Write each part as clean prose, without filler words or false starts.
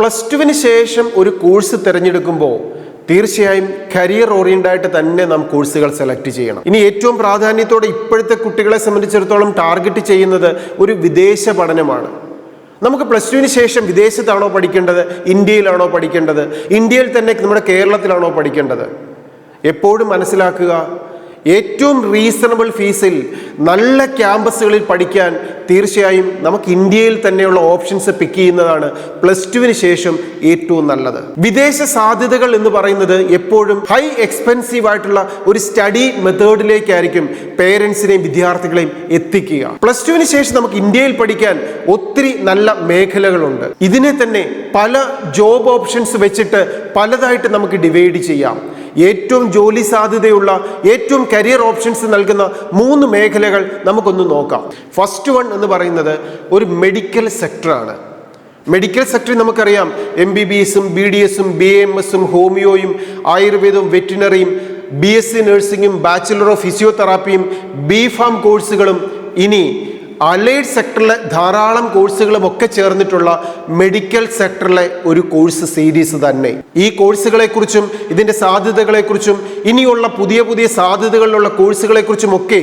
+2 ശേഷം ഒരു കോഴ്സ് തിരഞ്ഞെടുക്കുമ്പോൾ തീർച്ചയായും കരിയർ ഓറിയന്റഡ് തന്നെ നാം കോഴ്സുകൾ സെലക്ട് ചെയ്യണം. ഇനി ഏറ്റവും പ്രാധാന്യത്തോടെ ഇപ്പോഴത്തെ കുട്ടികളെ സംബന്ധിച്ചിടത്തോളം ടാർഗറ്റ് ചെയ്യുന്നത് ഒരു വിദേശ പഠനമാണ്. നമുക്ക് +2 ശേഷം വിദേശത്താണോ പഠിക്കേണ്ടത്, ഇന്ത്യയിലാണോ പഠിക്കേണ്ടത്, ഇന്ത്യയിൽ തന്നെ നമ്മുടെ കേരളത്തിലാണോ പഠിക്കേണ്ടത്? എപ്പോഴും മനസ്സിലാക്കുക, ഏറ്റവും റീസണബിൾ ഫീസിൽ നല്ല ക്യാമ്പസുകളിൽ പഠിക്കാൻ തീർച്ചയായും നമുക്ക് ഇന്ത്യയിൽ തന്നെയുള്ള ഓപ്ഷൻസ് പിക്ക് ചെയ്യുന്നതാണ് +2 ശേഷം ഏറ്റവും നല്ലത്. വിദേശ സാധ്യതകൾ എന്ന് പറയുന്നത് എപ്പോഴും ഹൈ എക്സ്പെൻസീവ് ആയിട്ടുള്ള ഒരു സ്റ്റഡി മെത്തേഡിലേക്കായിരിക്കും പേരൻസിനെയും വിദ്യാർത്ഥികളെയും എത്തിക്കുക. +2 ശേഷം നമുക്ക് ഇന്ത്യയിൽ പഠിക്കാൻ ഒത്തിരി നല്ല മേഖലകളുണ്ട്. ഇതിനെ തന്നെ പല ജോബ് ഓപ്ഷൻസ് വെച്ചിട്ട് പലതായിട്ട് നമുക്ക് ഡിവൈഡ് ചെയ്യാം. ഏറ്റവും ജോലി സാധ്യതയുള്ള, ഏറ്റവും കരിയർ ഓപ്ഷൻസ് നൽകുന്ന 3 മേഖലകൾ നമുക്കൊന്ന് നോക്കാം. ഫസ്റ്റ് വൺ എന്ന് പറയുന്നത് ഒരു മെഡിക്കൽ സെക്ടറാണ്. മെഡിക്കൽ സെക്ടറിൽ നമുക്കറിയാം MBBSും BDSും BAMSും ഹോമിയോയും ആയുർവേദവും വെറ്റിനറിയും BSc നഴ്സിംഗും ബാച്ചിലർ ഓഫ് ഫിസിയോതെറാപ്പിയും BPharm കോഴ്സുകളും ഇനി അലൈഡ് സെക്ടറിലെ ധാരാളം കോഴ്സുകളും ഒക്കെ ചേർന്നിട്ടുള്ള മെഡിക്കൽ സെക്ടറിലെ ഒരു കോഴ്സ് സീരീസ് തന്നെ. ഈ കോഴ്സുകളെക്കുറിച്ചും ഇതിൻ്റെ സാധ്യതകളെക്കുറിച്ചും ഇനിയുള്ള പുതിയ പുതിയ സാധ്യതകളിലുള്ള കോഴ്സുകളെക്കുറിച്ചും ഒക്കെ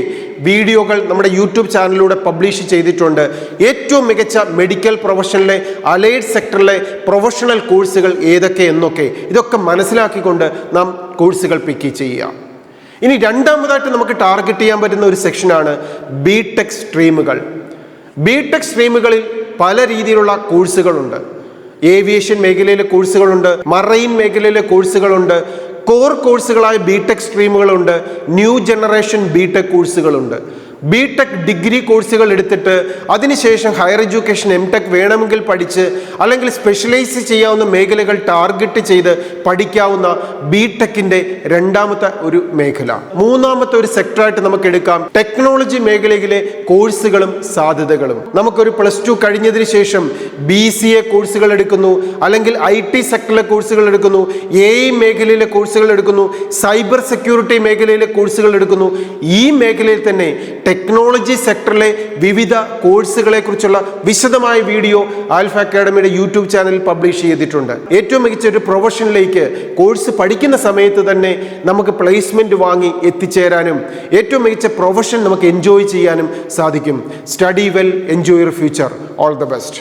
വീഡിയോകൾ നമ്മുടെ യൂട്യൂബ് ചാനലിലൂടെ പബ്ലിഷ് ചെയ്തിട്ടുണ്ട്. ഏറ്റവും മികച്ച മെഡിക്കൽ പ്രൊഫഷനിലെ അലൈഡ് സെക്ടറിലെ പ്രൊഫഷണൽ കോഴ്സുകൾ ഏതൊക്കെ എന്നൊക്കെ ഇതൊക്കെ മനസ്സിലാക്കിക്കൊണ്ട് നാം കോഴ്സുകൾ പിക്ക് ചെയ്യുക. ഇനി രണ്ടാമതായിട്ട് നമുക്ക് ടാർഗറ്റ് ചെയ്യാൻ പറ്റുന്ന ഒരു സെക്ഷനാണ് BTech സ്ട്രീമുകൾ. BTech സ്ട്രീമുകളിൽ പല രീതിയിലുള്ള കോഴ്സുകളുണ്ട്. ഏവിയേഷൻ മേഖലയിലെ കോഴ്സുകളുണ്ട്, മറൈൻ മേഖലയിലെ കോഴ്സുകളുണ്ട്, കോർ കോഴ്സുകളായ BTech സ്ട്രീമുകളുണ്ട്, ന്യൂ ജനറേഷൻ BTech കോഴ്സുകളുണ്ട്. BTech ഡിഗ്രി കോഴ്സുകൾ എടുത്തിട്ട് അതിനുശേഷം ഹയർ എഡ്യൂക്കേഷൻ MTech വേണമെങ്കിൽ പഠിച്ച് അല്ലെങ്കിൽ സ്പെഷ്യലൈസ് ചെയ്യാവുന്ന മേഖലകൾ ടാർഗറ്റ് ചെയ്ത് പഠിക്കാവുന്ന BTechന്റെ രണ്ടാമത്തെ ഒരു മേഖല. മൂന്നാമത്തെ ഒരു സെക്ടറായിട്ട് നമുക്ക് എടുക്കാം ടെക്നോളജി മേഖലയിലെ കോഴ്സുകളും സാധ്യതകളും. നമുക്കൊരു +2 കഴിഞ്ഞതിന് ശേഷം BCA കോഴ്സുകൾ എടുക്കുന്നു, അല്ലെങ്കിൽ IT സെക്ടറിലെ കോഴ്സുകൾ എടുക്കുന്നു, AI മേഖലയിലെ കോഴ്സുകൾ എടുക്കുന്നു, സൈബർ സെക്യൂരിറ്റി മേഖലയിലെ കോഴ്സുകൾ എടുക്കുന്നു. ഈ മേഖലയിൽ തന്നെ ടെക്നോളജി സെക്ടറിലെ വിവിധ കോഴ്സുകളെ കുറിച്ചുള്ള വിശദമായ വീഡിയോ ആൽഫ അക്കാഡമിയുടെ യൂട്യൂബ് ചാനലിൽ പബ്ലിഷ് ചെയ്തിട്ടുണ്ട്. ഏറ്റവും മികച്ച ഒരു പ്രൊഫഷനിലേക്ക് കോഴ്സ് പഠിക്കുന്ന സമയത്ത് തന്നെ നമുക്ക് പ്ലേസ്മെന്റ് വാങ്ങി എത്തിച്ചേരാനും ഏറ്റവും മികച്ച പ്രൊഫഷൻ നമുക്ക് എൻജോയ് ചെയ്യാനും സാധിക്കും. Study well, enjoy your future. All the best.